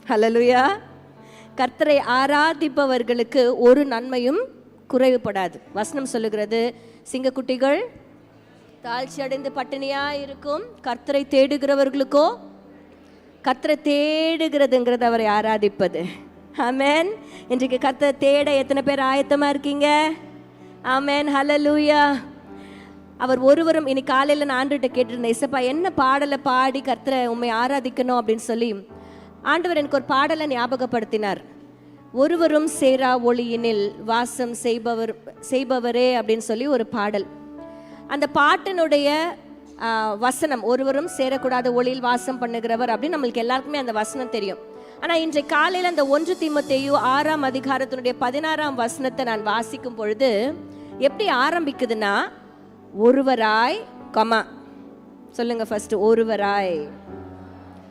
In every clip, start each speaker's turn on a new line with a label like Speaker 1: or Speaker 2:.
Speaker 1: ஹல்லேலூயா. கர்த்தரை ஆராதிப்பவர்களுக்கு ஒரு நன்மையும் குறைவுபடாது. வசனம் சொல்லுகிறது, சிங்கக்குட்டிகள் தாழ்ச்சி அடைந்து பட்டினியா இருக்கும், கர்த்தரை தேடுகிறவர்களுக்கோ, கர்த்தரை தேடுகிறதுங்கிறது அவரை ஆராதிப்பது. ஆமென். இன்றைக்கு கர்த்தரை தேட எத்தனை பேர் ஆயத்தமா இருக்கீங்க? ஆமென். ஹல்லேலூயா. அவர் ஒருவரும், இன்னைக்கு காலையில் நான் ஆண்டவர்கிட்ட கேட்டிருந்தேன், இசப்பா என்ன பாடலை பாடி கர்த்தரை உண்மை ஆராதிக்கணும் அப்படின்னு சொல்லி ஆண்டவர் எனக்கு ஒரு பாடலை ஞாபகப்படுத்தினார். ஒருவரும் சேரா ஒளியினில் வாசம் செய்பவரே அப்படின்னு சொல்லி ஒரு பாடல். அந்த பாட்டினுடைய வசனம், ஒருவரும் சேரக்கூடாத ஒளியில் வாசம் பண்ணுகிறவர் அப்படின்னு நம்மளுக்கு எல்லாருக்குமே அந்த வசனம் தெரியும். ஆனால் இன்றைக்கு காலையில் அந்த 1 தீமோத்தேயு 6ஆம் அதிகாரத்தினுடைய 16ஆம் வசனத்தை நான் வாசிக்கும் பொழுது எப்படி ஆரம்பிக்குதுன்னா, ஒருவராய் கமா சொல்லுங்க ஃபர்ஸ்ட், ஒருவராய்.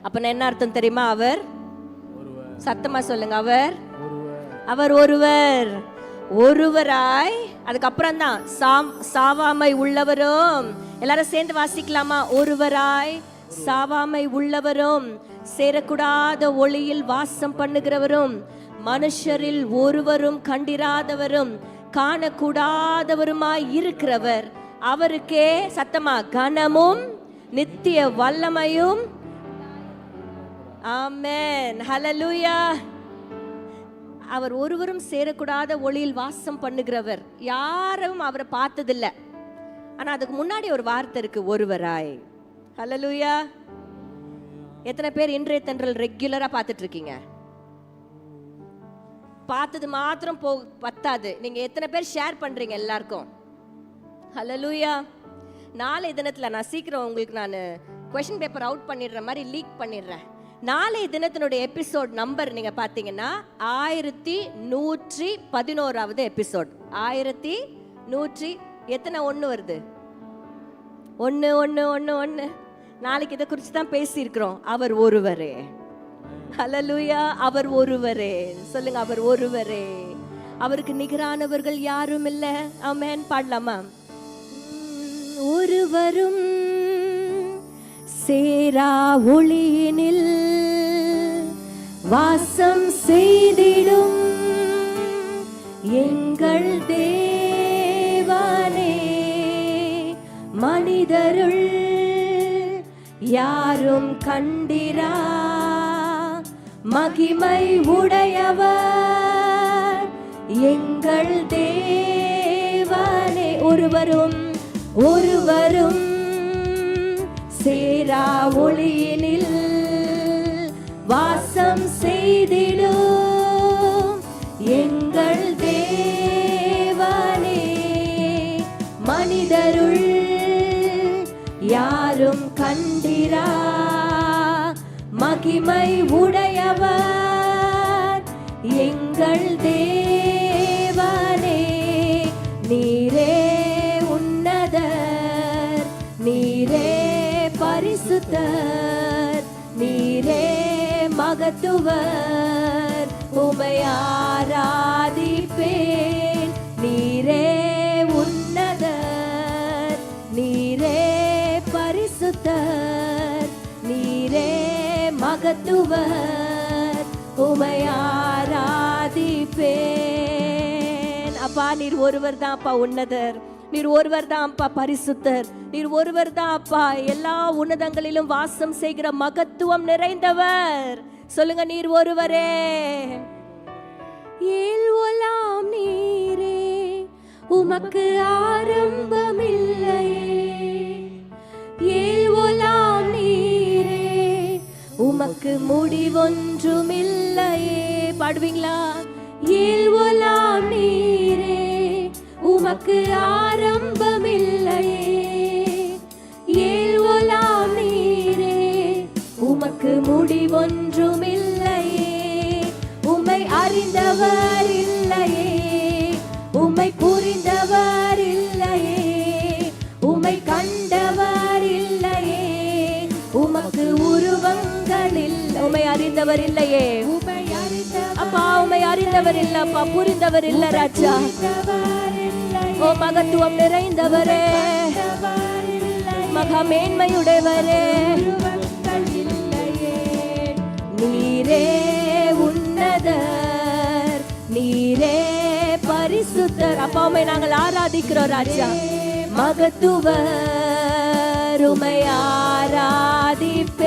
Speaker 1: அப்ப என்ன அர்த்தம் தெரியுமா? அவர், சத்தமா சொல்லுங்க, அவர் ஒருவர், ஒருவராய். அதுக்கப்புறம் தான் சாவாமை உள்ளவரும். எல்லாரும் சேர்ந்து வாசிக்கலாமா? ஒருவராய் சாவாமை உள்ளவரும், சேரக்கூடாத ஒளியில் வாசம் பண்ணுகிறவரும், மனுஷரில் ஒருவரும் கண்டிராதவரும் காணக்கூடாதவருமாய் இருக்கிறவர், அவருக்கே சத்தமா கனமும் நித்திய வல்லமையும். ஆமென். ஹல்லேலூயா. அவர் ஒருவரும் சேரக்கூடாத ஒளியில் வாசம் பண்ணுகிறவர். யாரும் அவரை பார்த்ததில்லை, ஆனா அதுக்கு முன்னாடி ஒரு வார்த்தை இருக்கு, ஒருவராய். ஹல்லேலூயா. எத்தனை பேர் இன்றைய தென்றல் ரெகுலரா பார்த்துட்டு இருக்கீங்க? பார்த்தது மாத்திரம் பத்தாது, நீங்க எத்தனை பேர் ஷேர் பண்றீங்க எல்லாருக்கும்? ஹல்லேலூயா. நாளை தினத்துல நான் சீக்கிரம் உங்களுக்கு நான் கொஸ்டின் பேப்பர் அவுட் பண்ணிடுற மாதிரி லீக் பண்ணிடுறேன். நாளைய தினத்தினுடைய எபிசோட் நம்பர் நீங்க பாத்தீங்கன்னா 1111வது எபிசோட். 1100 எத்தனை ஒன்று வருது? 1. நாளைக்கு இதை குறித்து தான் பேசியிருக்கிறோம். அவர் ஒருவரே. ஹல்லேலூயா. அவர் ஒருவரே. சொல்லுங்க, அவர் ஒருவரே. அவருக்கு நிகரானவர்கள் யாரும் இல்லை. ஆமென். பாடலாமா? ஒருவரும் சேரா ஒளியினில் வாசம் செய்திடும் எங்கள் தேவனே, மனிதருள் யாரும் கண்டிரா மகிமை உடையவர் எங்கள் தேவனே. ஒருவரும் சேரா ஒளியினில் வாசம் செய்திடும் எங்கள் தேவனே, மனிதருள் யாரும் கண்டிரா மகிமை உடையவர் எங்கள் தேவனே. நீரே உன்னதர், நீரே பரிசுத்தர், நீரே மகத்துவர், உம்மை ஆராதிப்பேன். நீரே உன்னதர், நீரே பரிசுத்தர், நீரே மகத்துவர், உம்மை ஆராதிப்பேன். அப்பா, நீர் ஒருவர் தான் அப்பா உன்னதர், நீர் ஒருவர் தான் அப்பா பரிசுத்தர், நீர் ஒருவர் தான் அப்பா எல்லா உன்னதங்களிலும் வாசம் செய்கிற மகத்துவம் நிறைந்தவர். சொல்லுங்க, நீர் ஒருவரே. ஏழ்வலாம் நீரே, உமக்கு ஆரம்பமில்லையே. ஏழ்வலாம் நீரே, உமக்கு முடிவொன்றுமில்லையே. பாடுவீங்களா? ஏழ்வலாம் நீரே, உமக்கு ஆரம்பமில்லையே. ஏழ்வலாம் நீரே, உமக்கு முடிவொன்றுமில்லையே. உம்மை அறிந்தவர் இல்லையே, உம்மை புரிந்தவர் இல்லையே, உம்மை கண்டவர் இல்லையே, உமக்கு உருவங்கள் இல்லை. உம்மை அறிந்தவர் இல்லையே அப்பா, உம்மை அறிந்தவர் இல்ல அப்பா, புரிந்தவர் இல்ல ராஜா. ஓ மகத்துவம் நிறைந்தவரே, மகமேன்மையுடையவரே, நீரே பரிசுத்தர். அப்பாவை நாங்கள் ஆராதிக்கிறோம் ராஜா. மகத்துவர் உமை ஆராதிப்பேன்.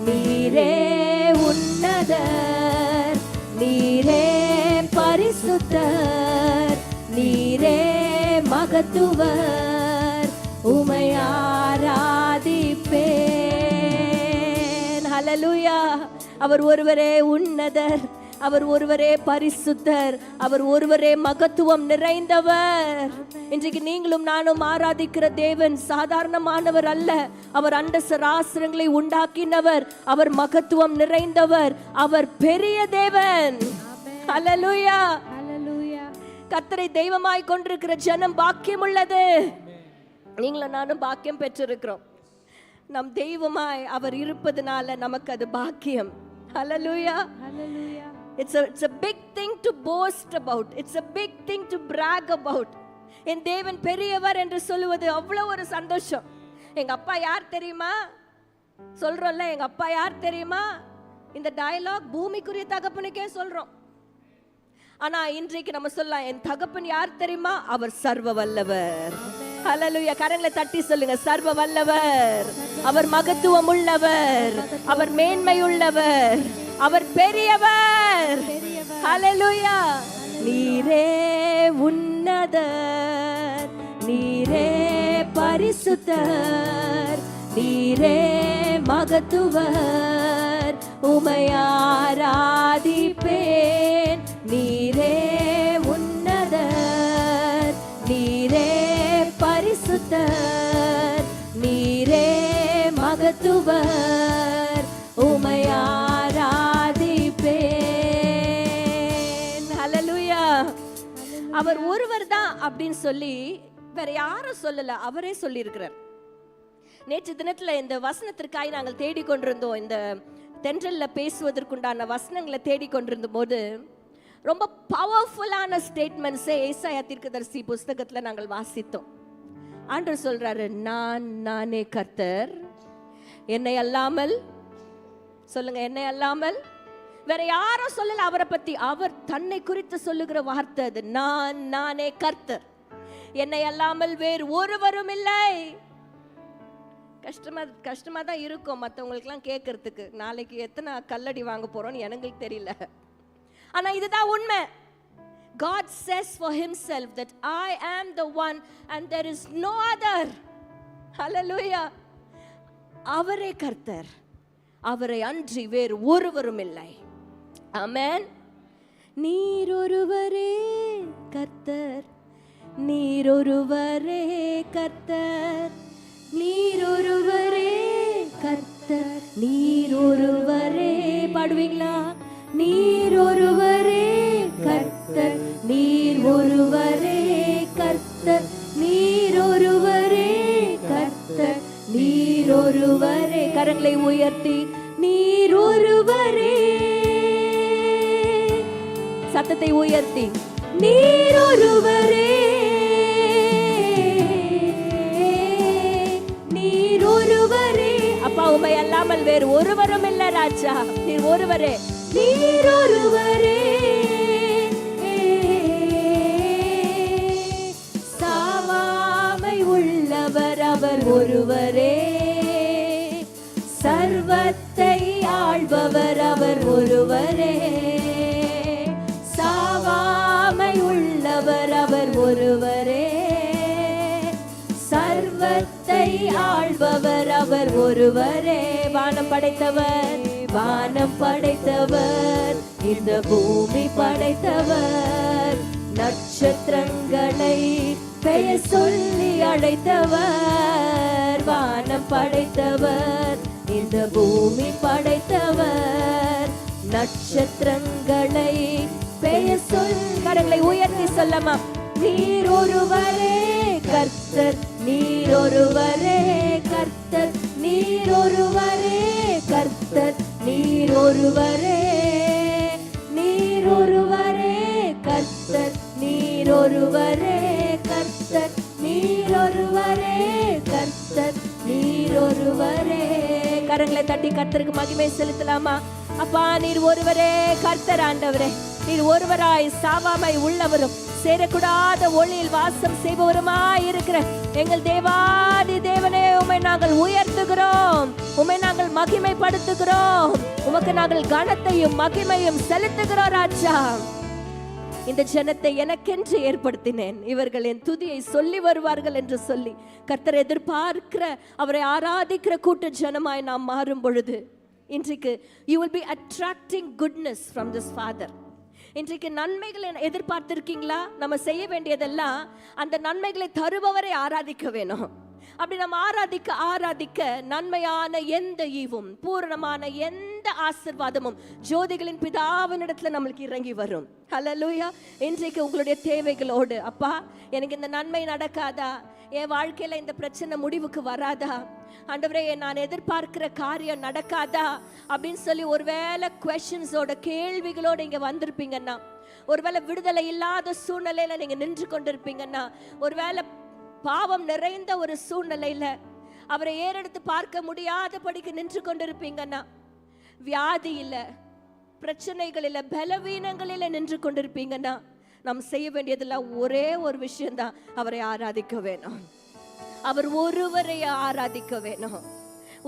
Speaker 1: நீரே உன்னதர், நீரே பரிசுத்தர், நீரே மகத்துவர் உமை ஆராதிப்பேன். ஹல்லேலூயா. அவர் ஒருவரே உன்னதர், அவர் ஒருவரே பரிசுத்தர், அவர் ஒருவரே மகத்துவம் நிறைந்தவர். இன்றைக்கு நீங்களும் நானும் ஆராதிக்கிற தேவன் சாதாரணமானவர் அல்ல. அவர் அண்ட சராசரங்களை உண்டாக்கினவர், அவர் மகத்துவம் நிறைந்தவர், அவர் பெரிய தேவன். ஹல்லேலூயா. கர்த்தரை தெய்வமாய் கொண்டிருக்கிற ஜனம் பாக்கியம் உள்ளது. நீங்களும் நானும் பாக்கியம் பெற்றிருக்கிறோம். நம் தெய்வமாய் அவர் இருப்பதனால நமக்கு அது பாக்கியம். Hallelujah. Hallelujah. It's a big thing to boast about. It's a big thing to brag about. என் தேவன் பெரியவர் என்று சொல்லுவது அவ்வளவு ஒரு சந்தோஷம். எங்க அப்பா யார் தெரியுமா சொல்றோம்ல, எங்க அப்பா யார் தெரியுமா? இந்த டயலாக் பூமிக்குரிய தகப்பனுக்கே சொல்றோம். ஆனா இன்றைக்கு நம்ம சொல்லலாம், என் தகப்பன் யார் தெரியுமா? அவர் சர்வ வல்லவர். ஹல்லேலூயா. கரங்களை தட்டி சொல்லுங்க, சர்வ வல்லவர், அவர் மகத்துவம் உள்ளவர், அவர் மேன்மை உள்ளவர், அவர் பெரியவர். ஹல்லேலூயா. நீரே உன்னதர், நீரே பரிசுத்தர், நீரே மகத்துவர் உமை ஆராதிப்பேன். நீரே உன்னதர், நீரே பரிசுத்தர், நீரே மகத்துவர் உமை ஆராதிப்பேன். ஹல்லேலூயா. அவர் ஒருவர் தான் அப்படின்னு சொல்லி வேற யாரும் சொல்லல, அவரே சொல்லி இருக்கிறார். நேற்று தினத்துல இந்த வசனத்திற்காய் நாங்கள் தேடிக்கொண்டிருந்தோம். இந்த தென்றல்ல பேசுவதற்குண்டான வசனங்களை தேடிக்கொண்டிருந்த போது ரொம்ப பவர்ஃபுல்லான ஸ்டேட்மெண்ட்ஸே ஏசாயா தீர்க்கதரிசி புஸ்தகத்துல நாங்கள் வாசித்தோம். ஆண்டவர் சொல்றாரு, நானே கர்த்தர், என்னை அல்லாமல், சொல்லுங்க, என்னை அல்லாமல் வேற யாரும் சொல்லல அவரை பத்தி. அவர் தன்னை குறித்து சொல்லுகிற வார்த்தை அது. நானே கர்த்தர், என்னை அல்லாமல் வேறு ஒருவரும் இல்லை. கஷ்டமா தான் இருக்கும் மற்றவங்களுக்குலாம் கேட்கறதுக்கு. நாளைக்கு எத்தனை கல்லடி வாங்க போறோம்னு எனக்கு தெரியல. ஆனா இதுதான் உண்மை. God says for himself that I am the one and there is no other. Hallelujah. அவரே கர்த்தர், அவரை அன்றி வேறு ஒருவரும் இல்லை. ஆமென். நீர் ஒருவரே கர்த்தர், நீர் ஒருவரே கர்த்தர், நீர் ஒருவரே கர்த்தர், நீர் ஒருவரே. பாடுவீங்களா? நீர் ஒருவரே கர்த்தர், நீர் ஒருவரே கர்த்தர், நீர் ஒருவரே கர்த்தர், நீர் ஒருவரே. கரங்களை உயர்த்தி நீர் ஒருவரே, சத்தத்தை உயர்த்தி நீர் ஒருவரே, நீர் ஒருவரே. அப்பா, உம்மை அல்லாமல் வேறு ஒருவரும் இல்லை ராஜா. நீர் ஒருவரே, நீர் ஒருவரே. சாவாமை உள்ளவர் அவர் ஒருவரே, சர்வத்தை ஆள்பவர் அவர் ஒருவரே. சாவாமை உள்ளவர் அவர் ஒருவரே, சர்வத்தை ஆள்பவர் அவர் ஒருவரே. வானம் படைத்தவர், வானம் படைத்தவர், இந்த பூமி படைத்தவர், நட்சத்திரங்களை பெயர் சொல்லி அழைத்தவர். வானம் படைத்தவர், இந்த பூமி படைத்தவர், நட்சத்திரங்களை பெயர் கரங்களை உயர்த்தி சொல்லமா? நீர் ஒருவரே கர்த்தர், நீர் ஒருவரே கர்த்தர், நீர் ஒருவரே கர்த்தர், நீர் ஒருவரே, நீர் ஒருவரே கர்த்தர், நீர் ஒருவரே கர்த்தர், நீர் ஒருவரே கர்த்தர், நீர் ஒருவரே. கரங்களை தட்டி கர்த்தருக்கு மகிமை செலுத்தலாமா? அப்பா, நீர் ஒருவரே கர்த்தர். ஆண்டவரே, நீர் ஒருவராய் சாவாமை உள்ளவரும் சேரக்கூடாத ஒளியில் வாசம் செய்பவருமாய் இருக்கிற எங்கள் தேவாதி தேவனே, உம்மை நாங்கள் உயர்த்துகிறோம், உம்மை நாங்கள் மகிமைப்படுத்துகிறோம், உமக்கு நாங்கள் கனத்தையும் மகிமையும் செலுத்துகிறோம் ராஜா. இந்த ஜனத்தை எனக்கென்று ஏற்படுத்தினேன், இவர்கள் என் துதியை சொல்லி வருவார்கள் என்று சொல்லி கர்த்தர் எதிர்பார்க்கிற, அவரை ஆராதிக்கிற கூட்ட ஜனமாய் நாம் மாறும் பொழுது இன்றைக்கு you will be attracting goodness from this father. இன்றைக்கு நன்மைகளை எதிர்பார்த்திருக்கீங்களா? நம்ம செய்ய வேண்டியதெல்லாம் அந்த நன்மைகளை தருபவரை ஆராதிக்க வேணும். அப்படி நம்ம ஆராதிக்க ஆராதிக்க நன்மையான எந்த ஈவும் பூரணமான எந்த ஆசீர்வாதமும் ஜோதிகளின் பிதாவினிடத்துல நம்மளுக்கு இறங்கி வரும். ஹல்லேலூயா. இன்றைக்கு உங்களுடைய தேவைகளோடு, அப்பா எனக்கு இந்த நன்மை நடக்காதா, என் வாழ்க்கையில இந்த பிரச்சனை முடிவுக்கு வராதா, ஆண்டவரே நான் எதிர்பார்க்கிற காரியம் நடக்காதா அப்படின்னு சொல்லி ஒருவேளை குவெஸ்சன்ஸோட கேள்விகளோட இங்க வந்திருப்பீங்கன்னா, ஒருவேளை விடுதலை இல்லாத சூழ்நிலையில நீங்க நின்று கொண்டிருப்பீங்கன்னா, ஒருவேளை பாவம் நிறைந்த ஒரு சூழ்நிலையில அவரை ஏறெடுத்து பார்க்க முடியாதபடிக்கு நின்று கொண்டிருப்பீங்கன்னா, வியாதியில பிரச்சனைகளில பலவீனங்களில நின்று கொண்டிருப்பீங்கன்னா, நாம் செய்ய வேண்டியதெல்லாம் ஒரே ஒரு விஷயம்தான், அவரை ஆராதிக்க வேணும். அவர் ஒருவரை ஆராதிக்க வேணும்,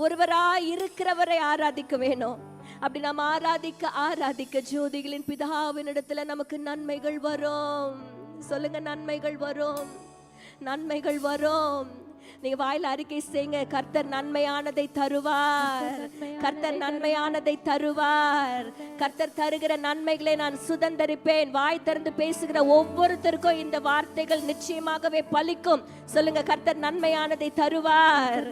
Speaker 1: ஒருவராய் இருக்கிறவரை ஆராதிக்க வேணும். அப்படி நாம் ஆராதிக்க ஆராதிக்க ஜோதிகளின் பிதாவின் இடத்துல நமக்கு நன்மைகள் வரும். சொல்லுங்க, நன்மைகள் வரும், நன்மைகள் வரும். நீங்க வாயில அறிக்கை செய்யுங்க, கர்த்தர் நன்மையானதை தருவார், கர்த்தர் நன்மையானதை தருவார், கர்த்தர் தருகிற நன்மைகளை நான் சுதந்தரிப்பேன். வாய் திறந்து பேசுகிற ஒவ்வொருத்தருக்கும் இந்த வார்த்தைகள் நிச்சயமாகவே பலிக்கும். சொல்லுங்க, கர்த்தர் நன்மையானதை தருவார்,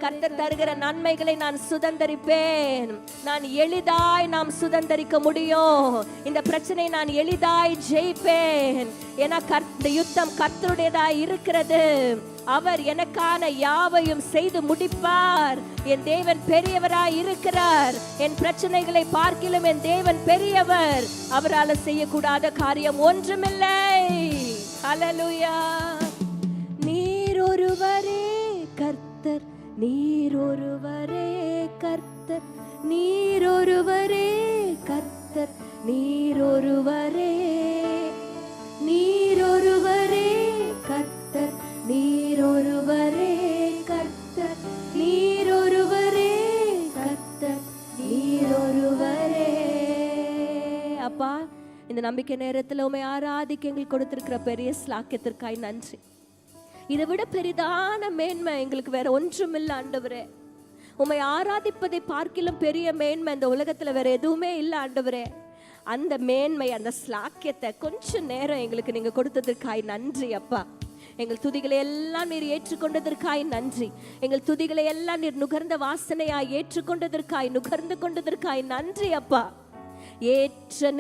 Speaker 1: கர்த்தர் தருகிற நன்மைகளை நான் சுதந்தரிப்பேன். நான் எளிதாய் நாம் சுதந்தரிக்க முடியும். இந்த பிரச்சனை நான் எளிதாய் ஜெயிப்பேன். ஏன்னா இந்த யுத்தம் கர்த்தருடையதாய் இருக்கிறது. அவர் எனக்கான யாவையும் செய்து முடிப்பார். என் தேவன் பெரியவராய் இருக்கிறார். என் பிரச்சனைகளை பார்க்கிலும் என் தேவன் பெரியவர். அவரால் செய்யக்கூடாத காரியம் ஒன்றுமில்லை. ஹல்லேலூயா. நீர் ஒருவரே கர்த்தர், நீர் ஒருவரே கர்த்தர், நீர் ஒருவரே கர்த்தர், நீர் ஒருவரே, நீர் ஒருவரே கர்த்தர், நீர் ஒருவரே கர்த்தர், நீர் ஒருவரே கர்த்தர், நீர் ஒருவரே. அப்பா, இந்த நம்பிக்கை நேரத்தில் உம்மை ஆராதிக்க எங்களுக்கு கொடுத்திருக்கிற பெரிய ஸ்லாக்கியத்திற்காய் நன்றி. இதை விட பெரிதான மேன்மை எங்களுக்கு வேற ஒன்றும் இல்லை ஆண்டவரே. உம்மை ஆராதிப்பதை பார்க்கிலும் பெரிய மேன்மை இந்த உலகத்துல வேற எதுவுமே இல்லை ஆண்டவரே. அந்த மேன்மை, அந்த ஸ்லாக்கியத்தை கொஞ்ச நேரம் எங்களுக்கு நீங்க கொடுத்ததற்காய் நன்றி அப்பா. எங்கள் துதிகளை எல்லாம் நீர் ஏற்றுக்கொண்டதற்காய் நன்றி. எங்கள் துதிகளை எல்லாம் நீர் நுகர்ந்த வாசனையாய் ஏற்றுக்கொண்டதற்காய், நுகர்ந்து கொண்டதற்காய் நன்றி அப்பா. ஏற்ற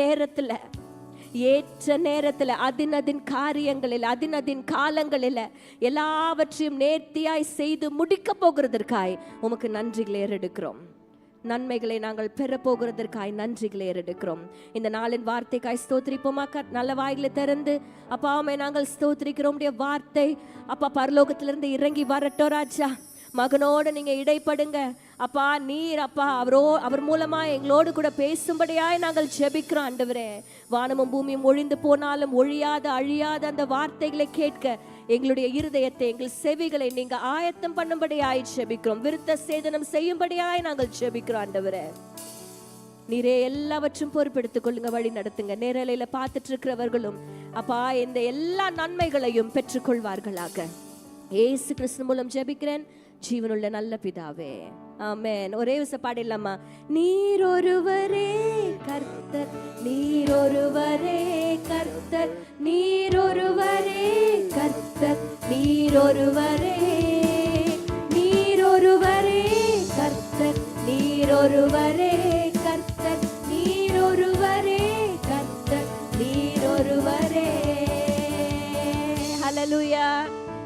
Speaker 1: நேரத்தில் அதின் காரியங்களில் அதின் காலங்களில் எல்லாவற்றையும் நேர்த்தியாய் செய்து முடிக்க போகிறதற்காய் உமக்கு நன்றிகளை ஏறெடுக்கிறோம். நன்மைகளை நாங்கள் பெற போகிறதற்காய் நன்றிகளை ஏறெடுக்கிறோம். இந்த நாளின் வார்த்தைக்காய் ஸ்தோத்திரிப்போமா. நல்ல வாயில திறந்து அப்பாவை நாங்கள் ஸ்தோத்திரிக்கிறோம். வார்த்தை அப்பா பரலோகத்திலிருந்து இறங்கி வரட்டும் ராஜா. மகனோடு நீங்க இடைப்படுங்க அப்பா. நீர் அப்பா அவர் மூலமா எங்களோடு கூட பேசும்படியாய் நாங்கள் ஜெபிக்கிறோம் ஆண்டவரே. வானமும் பூமியும் ஒழிந்து போனாலும் ஒழியாத அழியாத அந்த வார்த்தைகளை கேட்க எங்களுடைய இருதயத்தை, எங்கள் செவிகளை நீங்க ஆயத்தம் பண்ணும்படியாய் ஜெபிக்கிறோம். விருத்த சேதனம் செய்யும்படியாய் நாங்கள் ஜெபிக்கிறோம் ஆண்டவரே. நீரே எல்லாவற்றும் பொறுப்பெடுத்துக் கொள்ளுங்க, வழி நடத்துங்க. நேரலையில பார்த்துட்டு இருக்கிறவர்களும் அப்பா இந்த எல்லா நன்மைகளையும் பெற்றுக்கொள்வார்களாக. ஏசு கிறிஸ்து மூலம் ஜெபிக்கிறேன் ஜீவனுள்ள நல்ல பிதாவே, ஆமென். ஒரே விஷயம் பாடிடலாமா? நீர் ஒருவரே கர்த்தர், நீர் ஒருவரே கர்த்தர், நீர் ஒருவரே கர்த்தர், நீர் ஒருவரே, நீர் ஒருவரே கர்த்தர், நீர் ஒருவரே கர்த்தர், நீர் ஒருவரே கர்த்தர், நீர் ஒருவரே. ஹல்லேலூயா.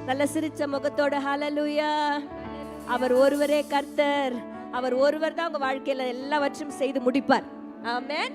Speaker 1: நல்ல சிரிச்ச முகத்தோட ஹல்லேலூயா. அவர் ஒருவரே கர்த்தர், அவர் ஒருவர் தான் உங்க வாழ்க்கையில எல்லாவற்றையும் செய்து முடிப்பார். ஆமென்.